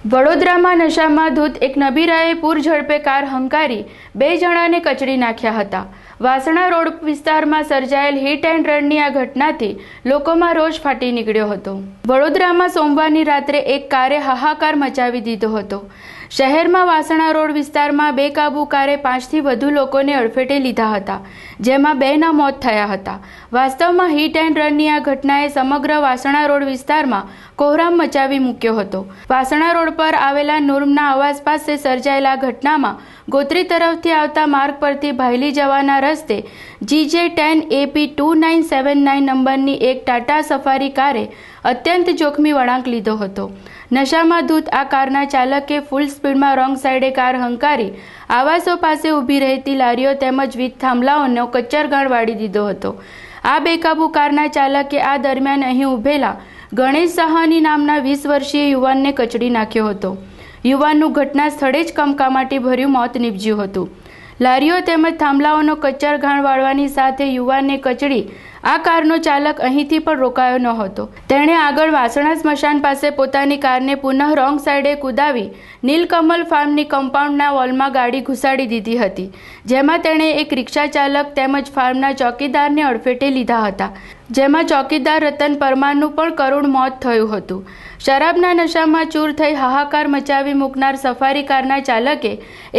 વડોદરામાં નશામાં ધૂત એક નબીરાએ પૂર ઝડપે કાર હંકારી 2 જણાને કચડી નાખ્યા હતા। વાસણા રોડ વિસ્તારમાં સર્જાયેલ હિટ એન્ડ રનની આ ઘટનાથી લોકોમાં રોષ ફાટી નીકળ્યો હતો। વડોદરામાં સોમવારની રાત્રે એક કારે હાહાકાર મચાવી દીધો હતો। શહેરમાં વાસણા રોડ વિસ્તારમાં બેકાબુ કારે 5થી વધુ લોકોને અડફેટે લીધા હતા, જેમાં 2ના મોત થયા હતા। વાસ્તવમાં હિટ એન્ડ રનની આ ઘટનાએ સમગ્ર વાસણા રોડ વિસ્તારમાં કોહરામ મચાવી મૂક્યો હતો। વાસણા રોડ પર આવેલા નુર્મના આવાસ પાસે સર્જાયેલા ઘટનામાં ગોત્રી તરફથી આવતા માર્ગ પરથી ભાયલી જવાના રસ્તે GJ10 AP 2979 નંબરની એક ટાટા સફારી કારે અત્યંત જોખમી વળાંક લીધો હતો। નશામાં ધૂત આ કારના ચાલકે ફૂલ સ્પીડમાં રોંગ સાઈડે કાર હંકારી આવાસો પાસે ઊભી રહેતી લારીઓ તેમજ વીજ થાંભલાઓનો કચ્ચરગાણ વાળી દીધો હતો। આ બેકાબુ કારના ચાલકે આ દરમિયાન અહીં ઊભેલા ગણેશ સાહાની નામના 20 વર્ષીય યુવાનને કચડી નાખ્યો હતો। યુવાનનું ઘટના સ્થળે જ કમકમાટી ભર્યું મોત નીપજ્યું હતું। લારીઓ તેમજ થાંભલાઓનો કચ્ચરગાણ વાળવાની સાથે યુવાનને કચડી આ કારનો ચાલક અહીંથી પણ રોકાયો ન હતો। તેણે આગળ વાસણા સ્મશાન પાસે પોતાની કારને પુનઃ રોંગ સાઈડે કુદાવી નીલકમલ ફાર્મની કમ્પાઉન્ડના વોલમાં ગાડી ઘુસાડી દીધી હતી, જેમાં તેણે એક રિક્ષા ચાલક તેમજ ફાર્મના ચોકીદારને અડફેટે લીધા હતા, જેમાં ચોકીદાર રતન પરમારનું પણ કરુણ મોત થયું હતું। શરાબના નશામાં ચૂર થઈ હાહાકાર મચાવી મૂકનાર સફારી કારના ચાલકે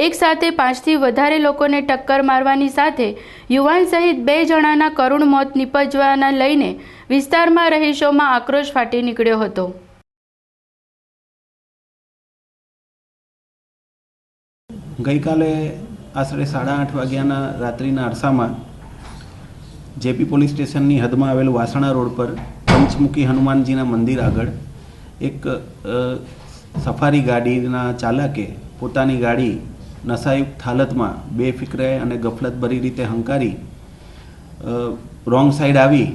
એક સાથે 5થી વધારે લોકોને ટક્કર મારવાની સાથે યુવાન સહિત 2 જણાના કરુણ મોત નિપજવાના લઈને વિસ્તારમાં રહીશોમાં આક્રોશ ફાટી નીકળ્યો હતો। ગઈકાલે આશરે 8:30 વાગ્યાના રાત્રિના અરસામાં જેપી પોલીસ સ્ટેશનની હદમાં આવેલ વાસણા રોડ પર પંચમુખી હનુમાનજીના મંદિર આગળ એક સફારી ગાડીના ચાલકે પોતાની ગાડી નશાયુક્ત હાલતમાં બેફિકરે અને ગફલતભરી રીતે હંકારી રોંગ સાઈડ આવી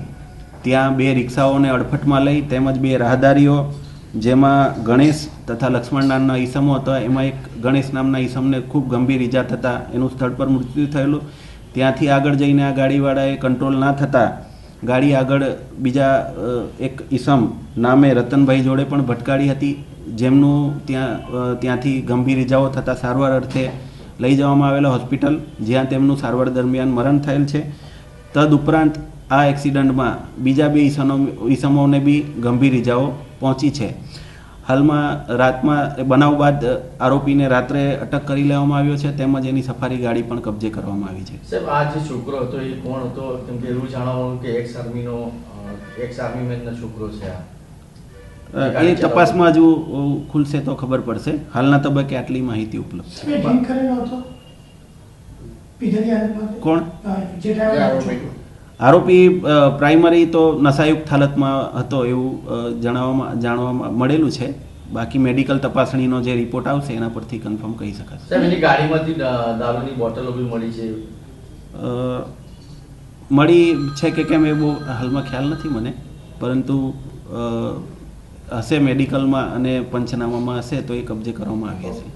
ત્યાં 2 રિક્ષાઓને અડફટમાં લઈ તેમજ 2 રાહદારીઓ જેમાં ગણેશ તથા લક્ષ્મણ નામના ઈસમો હતા, એમાં એક ગણેશ નામના ઈસમને ખૂબ ગંભીર ઈજા થતાં એનું સ્થળ પર મૃત્યુ થયેલું। ત્યાંથી આગળ જઈને આ ગાડીવાળાએ કંટ્રોલ ના થતાં ગાડી આગળ બીજા એક ઈસમ નામે રતનભાઈ જોડે પણ ભટકાડી હતી, જેમનું ત્યાંથી ગંભીર ઈજાઓ થતાં સારવાર અર્થે લઈ જવામાં આવેલા હોસ્પિટલ, જ્યાં તેમનું સારવાર દરમિયાન મરણ થયેલ છે। તદુપરાંત આ એક્સિડન્ટમાં બીજા 2 ઈસમોને બી ગંભીર ઈજાઓ પહોંચી છે। હાલમાં રાતમાં બનાવ બાદ આરોપીને રાત્રે અટક કરી લેવામાં આવ્યો છે, તેમજ એની સફારી ગાડી પણ કબજે કરવામાં આવી છે। સાહેબ, આ જે છોકરો હતો એ કોણ હતો? કેમ કે એવું જાણવાનું કે એક્સ આર્મીમેનનો છોકરો છે આ, એ તપાસમાં હજુ ખુલશે તો ખબર પડશે। હાલના તબક્કે આટલી માહિતી ઉપલબ્ધ છે। કોણ આરોપી? પ્રાઇમરી તો નશાયુક્ત હાલતમાં હતો એવું જાણવામાં મળેલું છે। બાકી મેડિકલ તપાસણીનો જે રિપોર્ટ આવશે એના પરથી કન્ફર્મ કહી શકાશે। સાહેબ, એની ગાડીમાંથી દારૂની બોટલો બી મળી છે? મળી છે કે કેમ એ બહુ હાલમાં ખ્યાલ નથી મને, પરંતુ હશે મેડિકલમાં અને પંચનામામાં હશે તો એ કબજે કરવામાં આવી હશે।